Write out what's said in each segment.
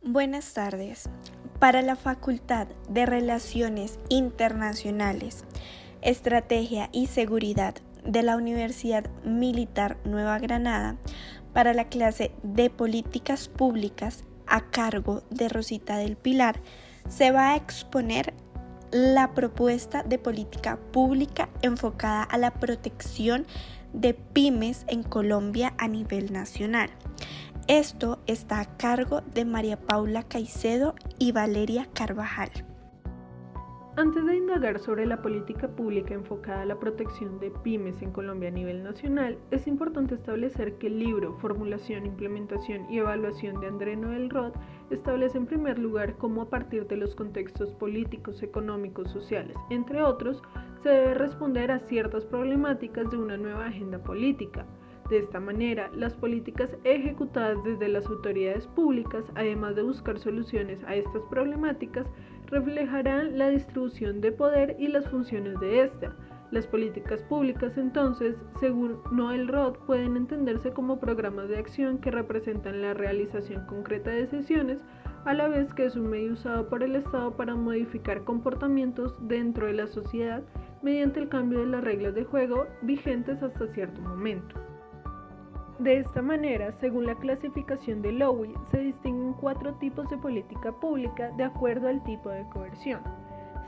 Buenas tardes. Para la Facultad de Relaciones Internacionales, Estrategia y Seguridad de la Universidad Militar Nueva Granada, para la clase de Políticas Públicas a cargo de Rosita del Pilar, se va a exponer la propuesta de política pública enfocada a la protección de pymes en Colombia a nivel nacional. Esto está a cargo de María Paula Caicedo y Valeria Carvajal. Antes de indagar sobre la política pública enfocada a la protección de pymes en Colombia a nivel nacional, es importante establecer que el libro Formulación, Implementación y Evaluación de André Noel Roth establece en primer lugar cómo a partir de los contextos políticos, económicos, sociales, entre otros, se debe responder a ciertas problemáticas de una nueva agenda política. De esta manera, las políticas ejecutadas desde las autoridades públicas, además de buscar soluciones a estas problemáticas, reflejarán la distribución de poder y las funciones de ésta. Las políticas públicas, entonces, según Noel Roth, pueden entenderse como programas de acción que representan la realización concreta de decisiones, a la vez que es un medio usado por el Estado para modificar comportamientos dentro de la sociedad mediante el cambio de las reglas de juego vigentes hasta cierto momento. De esta manera, según la clasificación de Lowy, se distinguen 4 tipos de política pública de acuerdo al tipo de coerción.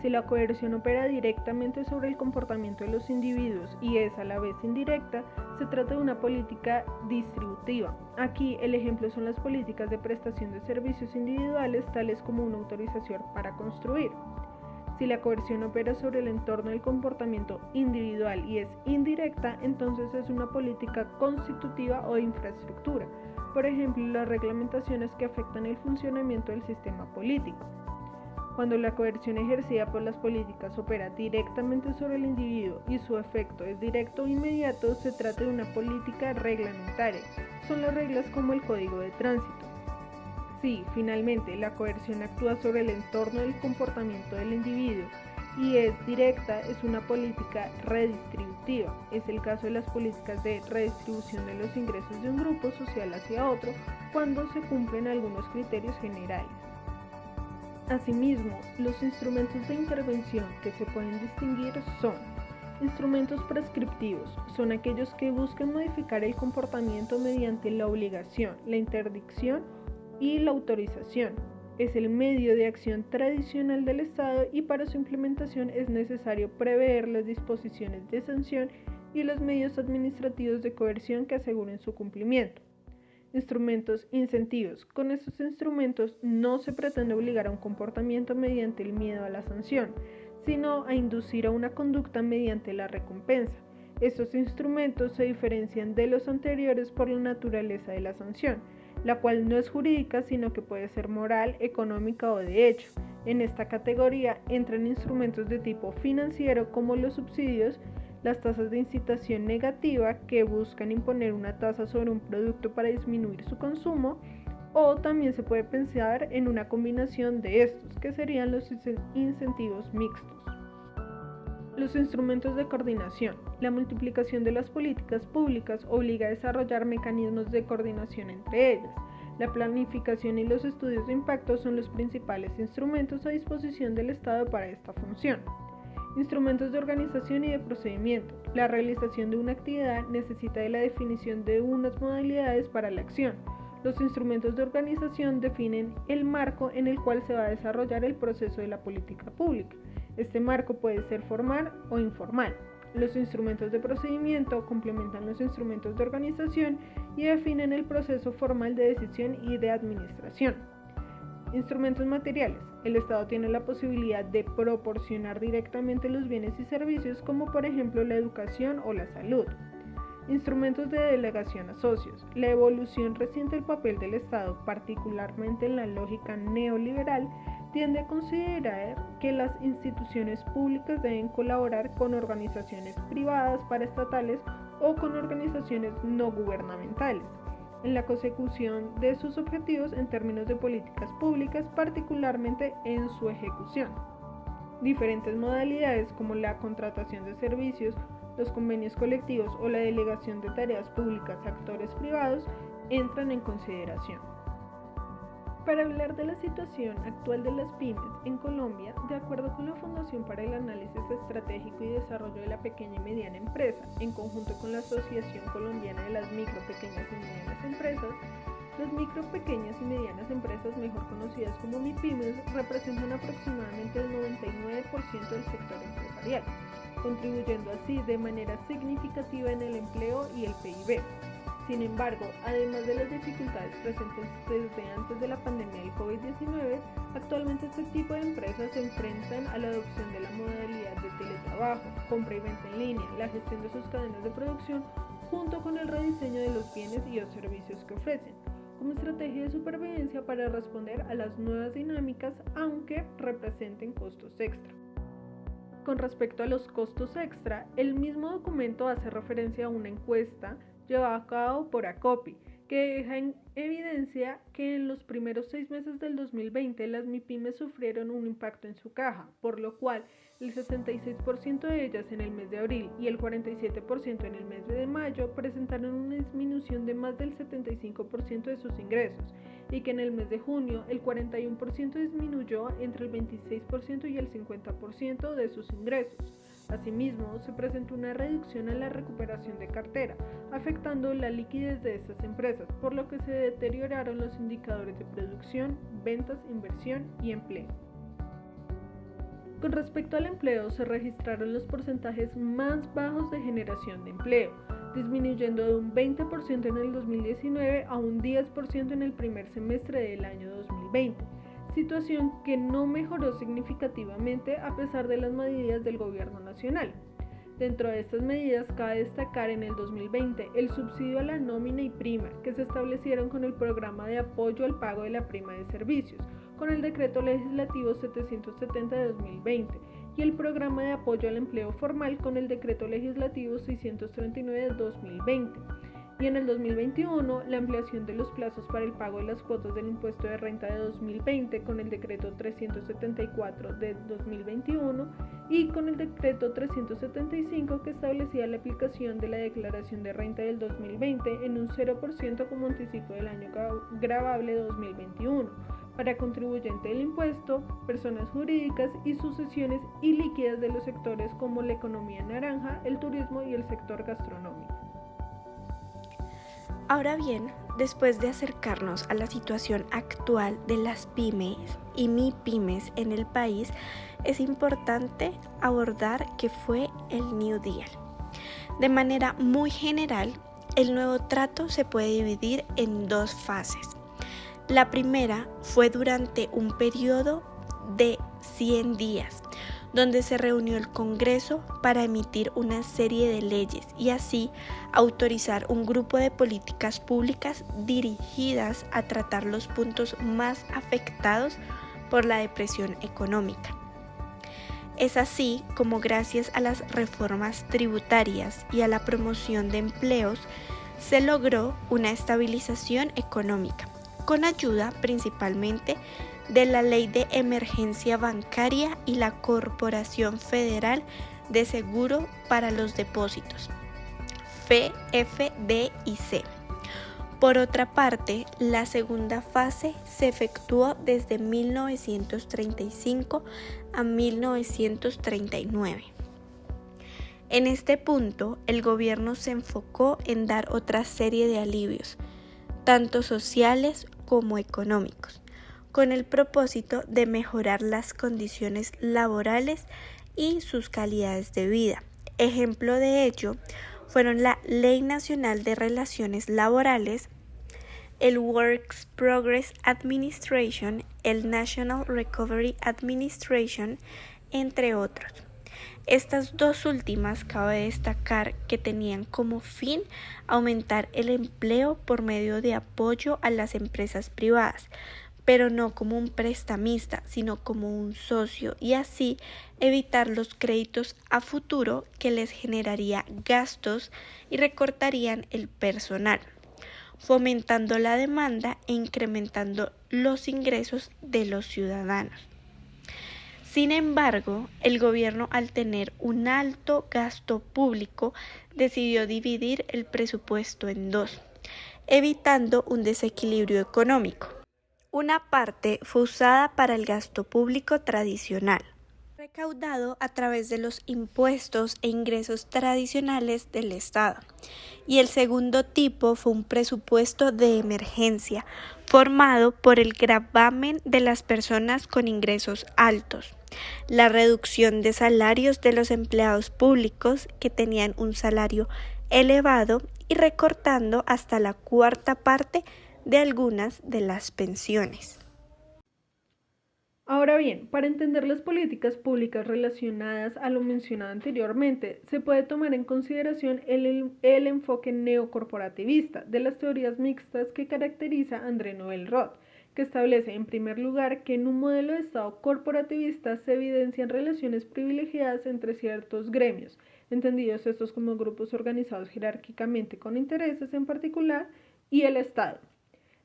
Si la coerción opera directamente sobre el comportamiento de los individuos y es a la vez indirecta, se trata de una política distributiva. Aquí el ejemplo son las políticas de prestación de servicios individuales, tales como una autorización para construir. Si la coerción opera sobre el entorno del comportamiento individual y es indirecta, entonces es una política constitutiva o de infraestructura, por ejemplo, las reglamentaciones que afectan el funcionamiento del sistema político. Cuando la coerción ejercida por las políticas opera directamente sobre el individuo y su efecto es directo o inmediato, se trata de una política reglamentaria. Son las reglas como el Código de Tránsito. Si, finalmente, la coerción actúa sobre el entorno del comportamiento del individuo y es directa, es una política redistributiva. Es el caso de las políticas de redistribución de los ingresos de un grupo social hacia otro cuando se cumplen algunos criterios generales. Asimismo, los instrumentos de intervención que se pueden distinguir son instrumentos prescriptivos, son aquellos que buscan modificar el comportamiento mediante la obligación, la interdicción y la autorización. Es el medio de acción tradicional del Estado y para su implementación es necesario prever las disposiciones de sanción y los medios administrativos de coerción que aseguren su cumplimiento. Instrumentos incentivos. Con estos instrumentos no se pretende obligar a un comportamiento mediante el miedo a la sanción, sino a inducir a una conducta mediante la recompensa. Estos instrumentos se diferencian de los anteriores por la naturaleza de la sanción, la cual no es jurídica sino que puede ser moral, económica o de hecho. En esta categoría entran instrumentos de tipo financiero como los subsidios, las tasas de incitación negativa que buscan imponer una tasa sobre un producto para disminuir su consumo, o también se puede pensar en una combinación de estos, que serían los incentivos mixtos. Los instrumentos de coordinación. La multiplicación de las políticas públicas obliga a desarrollar mecanismos de coordinación entre ellas. La planificación y los estudios de impacto son los principales instrumentos a disposición del Estado para esta función. Instrumentos de organización y de procedimiento. La realización de una actividad necesita de la definición de unas modalidades para la acción. Los instrumentos de organización definen el marco en el cual se va a desarrollar el proceso de la política pública. Este marco puede ser formal o informal. Los instrumentos de procedimiento complementan los instrumentos de organización y definen el proceso formal de decisión y de administración. Instrumentos materiales. El Estado tiene la posibilidad de proporcionar directamente los bienes y servicios, como por ejemplo la educación o la salud. Instrumentos de delegación a socios. La evolución reciente del papel del Estado, particularmente en la lógica neoliberal, tiende a considerar que las instituciones públicas deben colaborar con organizaciones privadas, paraestatales o con organizaciones no gubernamentales en la consecución de sus objetivos en términos de políticas públicas, particularmente en su ejecución. Diferentes modalidades como la contratación de servicios, los convenios colectivos o la delegación de tareas públicas a actores privados entran en consideración. Para hablar de la situación actual de las pymes en Colombia, de acuerdo con la Fundación para el Análisis Estratégico y Desarrollo de la Pequeña y Mediana Empresa, en conjunto con la Asociación Colombiana de las Micro, Pequeñas y Medianas Empresas, las micro, pequeñas y medianas empresas, mejor conocidas como MIPYMES, representan aproximadamente el 99% del sector empresarial, contribuyendo así de manera significativa en el empleo y el PIB. Sin embargo, además de las dificultades presentes desde antes de la pandemia del COVID-19, actualmente este tipo de empresas se enfrentan a la adopción de la modalidad de teletrabajo, compra y venta en línea, la gestión de sus cadenas de producción, junto con el rediseño de los bienes y los servicios que ofrecen, como estrategia de supervivencia para responder a las nuevas dinámicas, aunque representen costos extra. Con respecto a los costos extra, el mismo documento hace referencia a una encuesta llevada a cabo por ACOPI, que deja en evidencia que en los primeros 6 meses del 2020 las MIPYMES sufrieron un impacto en su caja, por lo cual el 66% de ellas en el mes de abril y el 47% en el mes de mayo presentaron una disminución de más del 75% de sus ingresos, y que en el mes de junio el 41% disminuyó entre el 26% y el 50% de sus ingresos. Asimismo, se presentó una reducción en la recuperación de cartera, afectando la liquidez de estas empresas, por lo que se deterioraron los indicadores de producción, ventas, inversión y empleo. Con respecto al empleo, se registraron los porcentajes más bajos de generación de empleo, disminuyendo de un 20% en el 2019 a un 10% en el primer semestre del año 2020. Situación que no mejoró significativamente a pesar de las medidas del gobierno nacional. Dentro de estas medidas cabe destacar en el 2020 el subsidio a la nómina y prima que se establecieron con el programa de apoyo al pago de la prima de servicios, con el decreto legislativo 770 de 2020 y el programa de apoyo al empleo formal con el decreto legislativo 639 de 2020. Y en el 2021, la ampliación de los plazos para el pago de las cuotas del impuesto de renta de 2020 con el decreto 374 de 2021 y con el decreto 375 que establecía la aplicación de la declaración de renta del 2020 en un 0% como anticipo del año gravable 2021 para contribuyente del impuesto, personas jurídicas y sucesiones ilíquidas de los sectores como la economía naranja, el turismo y el sector gastronómico. Ahora bien, después de acercarnos a la situación actual de las pymes y MIPYMES en el país, es importante abordar qué fue el New Deal. De manera muy general, el nuevo trato se puede dividir en 2 fases. La primera fue durante un periodo de 100 días, donde se reunió el Congreso para emitir una serie de leyes y así autorizar un grupo de políticas públicas dirigidas a tratar los puntos más afectados por la depresión económica. Es así como gracias a las reformas tributarias y a la promoción de empleos se logró una estabilización económica, con ayuda principalmente de la Ley de Emergencia Bancaria y la Corporación Federal de Seguro para los Depósitos, FDIC. Por otra parte, la segunda fase se efectuó desde 1935 a 1939. En este punto, el gobierno se enfocó en dar otra serie de alivios, tanto sociales como económicos, con el propósito de mejorar las condiciones laborales y sus calidades de vida. Ejemplo de ello fueron la Ley Nacional de Relaciones Laborales, el Works Progress Administration, el National Recovery Administration, entre otros. Estas 2 últimas cabe destacar que tenían como fin aumentar el empleo por medio de apoyo a las empresas privadas, pero no como un prestamista, sino como un socio, y así evitar los créditos a futuro que les generaría gastos y recortarían el personal, fomentando la demanda e incrementando los ingresos de los ciudadanos. Sin embargo, el gobierno, al tener un alto gasto público, decidió dividir el presupuesto en 2, evitando un desequilibrio económico. Una parte fue usada para el gasto público tradicional, recaudado a través de los impuestos e ingresos tradicionales del Estado. Y el segundo tipo fue un presupuesto de emergencia, formado por el gravamen de las personas con ingresos altos, la reducción de salarios de los empleados públicos que tenían un salario elevado y recortando hasta la cuarta parte de algunas de las pensiones. Ahora bien, para entender las políticas públicas relacionadas a lo mencionado anteriormente, se puede tomar en consideración el enfoque neocorporativista de las teorías mixtas que caracteriza a André Noël Roth, que establece en primer lugar que en un modelo de Estado corporativista se evidencian relaciones privilegiadas entre ciertos gremios, entendidos estos como grupos organizados jerárquicamente con intereses en particular, y el Estado.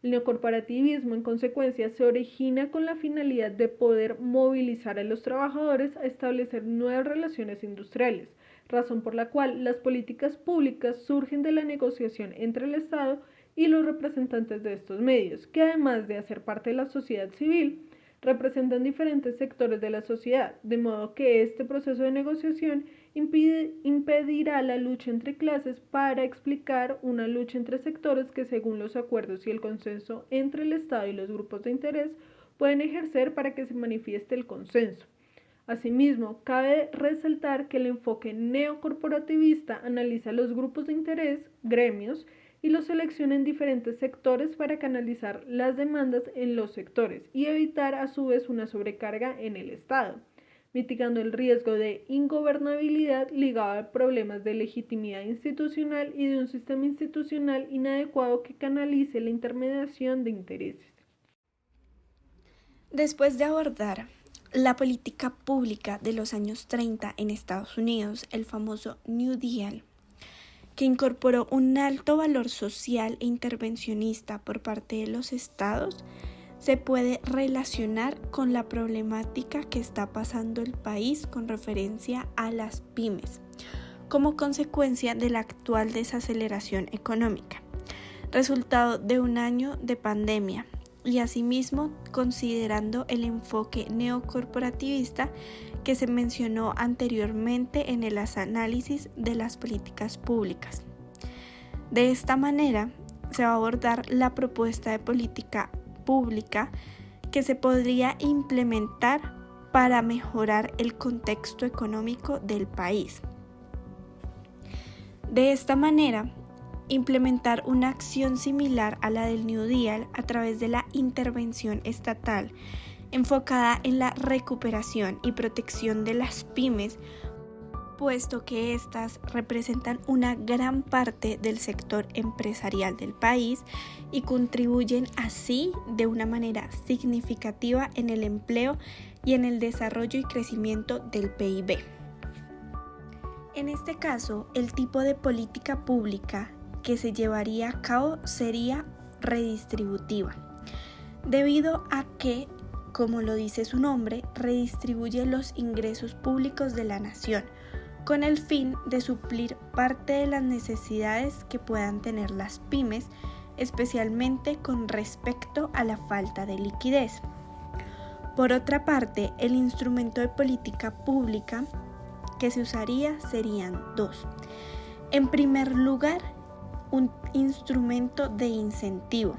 El neocorporativismo, en consecuencia, se origina con la finalidad de poder movilizar a los trabajadores a establecer nuevas relaciones industriales, razón por la cual las políticas públicas surgen de la negociación entre el Estado y los representantes de estos medios, que además de hacer parte de la sociedad civil, representan diferentes sectores de la sociedad, de modo que este proceso de negociación impedirá la lucha entre clases para explicar una lucha entre sectores que, según los acuerdos y el consenso entre el Estado y los grupos de interés, pueden ejercer para que se manifieste el consenso. Asimismo, cabe resaltar que el enfoque neocorporativista analiza los grupos de interés, gremios, y los selecciona en diferentes sectores para canalizar las demandas en los sectores y evitar a su vez una sobrecarga en el Estado, mitigando el riesgo de ingobernabilidad ligado a problemas de legitimidad institucional y de un sistema institucional inadecuado que canalice la intermediación de intereses. Después de abordar la política pública de los años 30 en Estados Unidos, el famoso New Deal, que incorporó un alto valor social e intervencionista por parte de los estados, se puede relacionar con la problemática que está pasando el país con referencia a las pymes, como consecuencia de la actual desaceleración económica, resultado de un año de pandemia, y asimismo considerando el enfoque neocorporativista que se mencionó anteriormente en el análisis de las políticas públicas. De esta manera, se va a abordar la propuesta de política pública que se podría implementar para mejorar el contexto económico del país. De esta manera, implementar una acción similar a la del New Deal a través de la intervención estatal enfocada en la recuperación y protección de las pymes, puesto que éstas representan una gran parte del sector empresarial del país y contribuyen así de una manera significativa en el empleo y en el desarrollo y crecimiento del PIB. En este caso, el tipo de política pública que se llevaría a cabo sería redistributiva, debido a que, como lo dice su nombre, redistribuye los ingresos públicos de la nación, con el fin de suplir parte de las necesidades que puedan tener las pymes, especialmente con respecto a la falta de liquidez. Por otra parte, el instrumento de política pública que se usaría serían dos. En primer lugar, un instrumento de incentivo.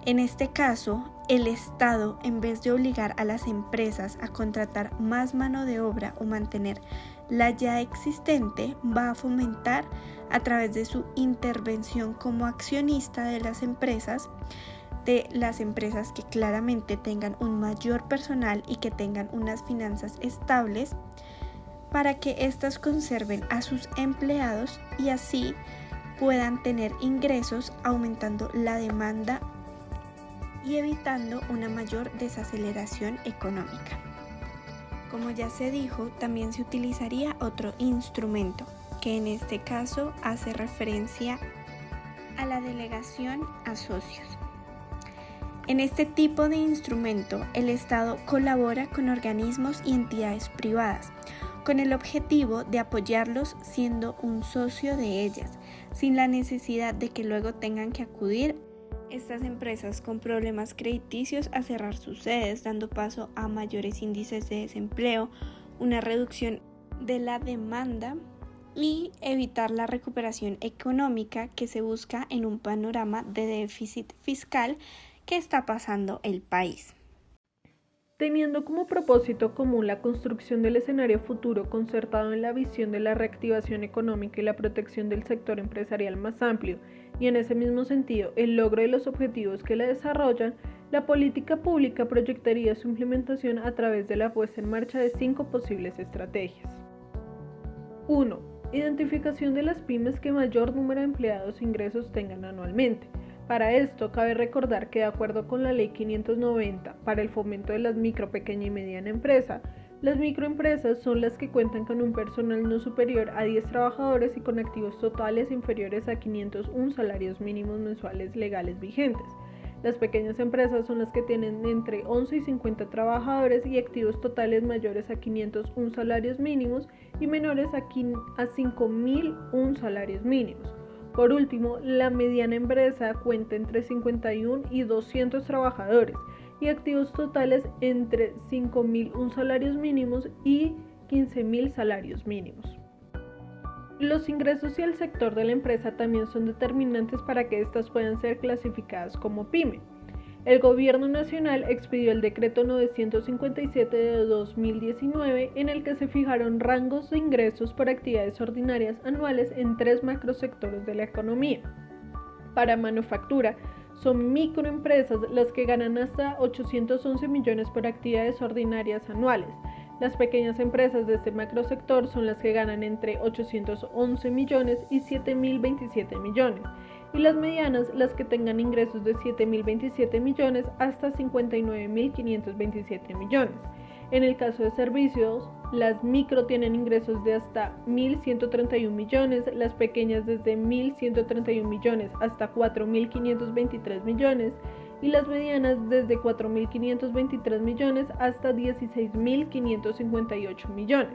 En este caso, el Estado, en vez de obligar a las empresas a contratar más mano de obra o mantener la ya existente, va a fomentar a través de su intervención como accionista de las empresas que claramente tengan un mayor personal y que tengan unas finanzas estables, para que éstas conserven a sus empleados y así puedan tener ingresos, aumentando la demanda y evitando una mayor desaceleración económica. Como ya se dijo, también se utilizaría otro instrumento, que en este caso hace referencia a la delegación a socios. En este tipo de instrumento, el Estado colabora con organismos y entidades privadas, con el objetivo de apoyarlos siendo un socio de ellas, sin la necesidad de que luego tengan que acudir Estas empresas con problemas crediticios a cerrar sus sedes, dando paso a mayores índices de desempleo, una reducción de la demanda y evitar la recuperación económica que se busca en un panorama de déficit fiscal que está pasando el país. Teniendo como propósito común la construcción del escenario futuro concertado en la visión de la reactivación económica y la protección del sector empresarial más amplio, y en ese mismo sentido el logro de los objetivos que la desarrollan, la política pública proyectaría su implementación a través de la puesta en marcha de 5 posibles estrategias. 1. Identificación de las pymes que mayor número de empleados e ingresos tengan anualmente. Para esto, cabe recordar que de acuerdo con la Ley 590 para el fomento de las micro, pequeña y mediana empresa, las microempresas son las que cuentan con un personal no superior a 10 trabajadores y con activos totales inferiores a 501 salarios mínimos mensuales legales vigentes. Las pequeñas empresas son las que tienen entre 11 y 50 trabajadores y activos totales mayores a 501 salarios mínimos y menores a 5.001 salarios mínimos. Por último, la mediana empresa cuenta entre 51 y 200 trabajadores y activos totales entre 5.001 salarios mínimos y 15.000 salarios mínimos. Los ingresos y el sector de la empresa también son determinantes para que éstas puedan ser clasificadas como pyme. El Gobierno Nacional expidió el Decreto 957 de 2019 en el que se fijaron rangos de ingresos por actividades ordinarias anuales en 3 macrosectores de la economía. Para manufactura, son microempresas las que ganan hasta 811 millones por actividades ordinarias anuales. Las pequeñas empresas de este macrosector son las que ganan entre 811 millones y 7.027 millones, y las medianas las que tengan ingresos de 7.027 millones hasta 59.527 millones. En el caso de servicios, las micro tienen ingresos de hasta 1.131 millones, las pequeñas desde 1.131 millones hasta 4.523 millones, y las medianas desde 4.523 millones hasta 16.558 millones.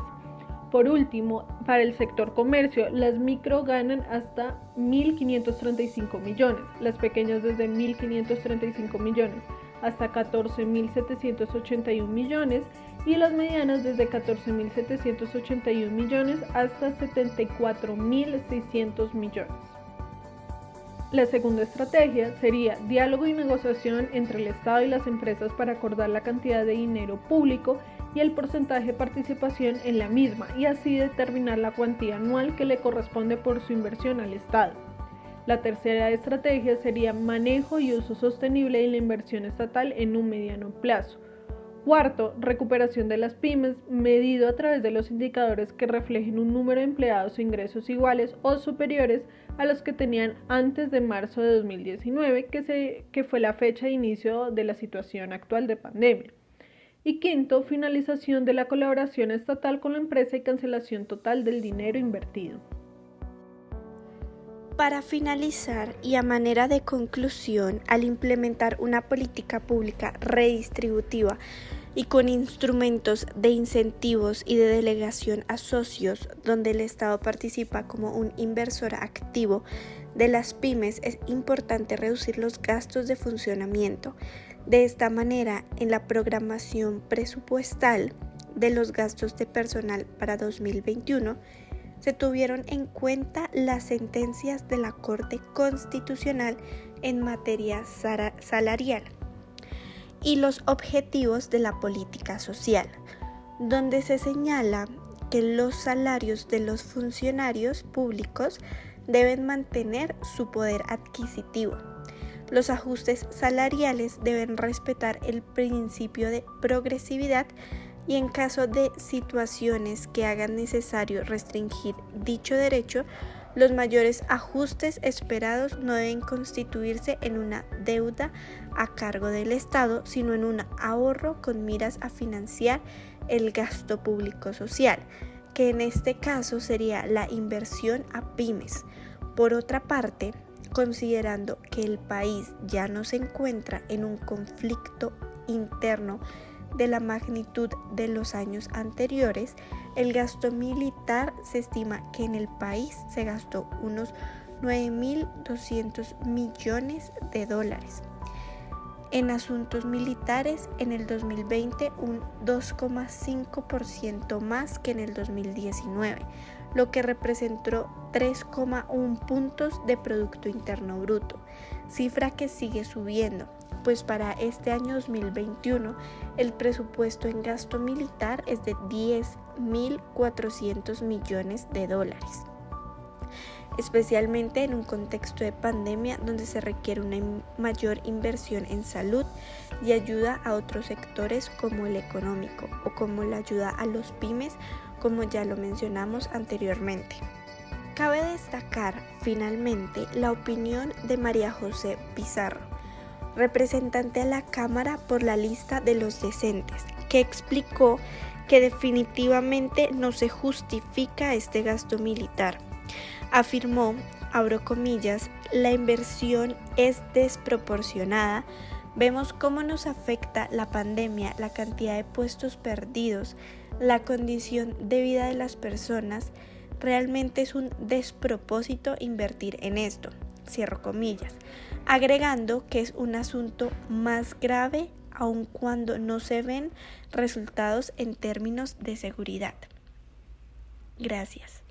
Por último, para el sector comercio, las micro ganan hasta 1.535 millones, las pequeñas desde 1.535 millones hasta 14.781 millones y las medianas desde 14.781 millones hasta 74.600 millones. La segunda estrategia sería diálogo y negociación entre el Estado y las empresas para acordar la cantidad de dinero público y el porcentaje de participación en la misma y así determinar la cuantía anual que le corresponde por su inversión al Estado. La tercera estrategia sería manejo y uso sostenible de la inversión estatal en un mediano plazo. Cuarto, recuperación de las pymes, medido a través de los indicadores que reflejen un número de empleados e ingresos iguales o superiores a los que tenían antes de marzo de 2019, que fue la fecha de inicio de la situación actual de pandemia. Y quinto, finalización de la colaboración estatal con la empresa y cancelación total del dinero invertido. Para finalizar y a manera de conclusión, al implementar una política pública redistributiva y con instrumentos de incentivos y de delegación a socios, donde el Estado participa como un inversor activo de las pymes, es importante reducir los gastos de funcionamiento. De esta manera, en la programación presupuestal de los gastos de personal para 2021, se tuvieron en cuenta las sentencias de la Corte Constitucional en materia salarial y los objetivos de la política social, donde se señala que los salarios de los funcionarios públicos deben mantener su poder adquisitivo. Los ajustes salariales deben respetar el principio de progresividad y en caso de situaciones que hagan necesario restringir dicho derecho, los mayores ajustes esperados no deben constituirse en una deuda a cargo del Estado, sino en un ahorro con miras a financiar el gasto público social, que en este caso sería la inversión a pymes. Por otra parte, considerando que el país ya no se encuentra en un conflicto interno de la magnitud de los años anteriores, el gasto militar se estima que en el país se gastó unos $9.200 millones. En asuntos militares, en el 2020 un 2,5% más que en el 2019, lo que representó 3,1 puntos de Producto Interno Bruto, cifra que sigue subiendo, pues para este año 2021 el presupuesto en gasto militar es de $10.400 millones, especialmente en un contexto de pandemia donde se requiere una mayor inversión en salud y ayuda a otros sectores como el económico o como la ayuda a los pymes, como ya lo mencionamos anteriormente. Cabe destacar finalmente la opinión de María José Pizarro, representante a la Cámara por la lista de los decentes, que explicó que definitivamente no se justifica este gasto militar. Afirmó, abro comillas, la inversión es desproporcionada. Vemos cómo nos afecta la pandemia, la cantidad de puestos perdidos, la condición de vida de las personas. Realmente es un despropósito invertir en esto, cierro comillas, agregando que es un asunto más grave aun cuando no se ven resultados en términos de seguridad. Gracias.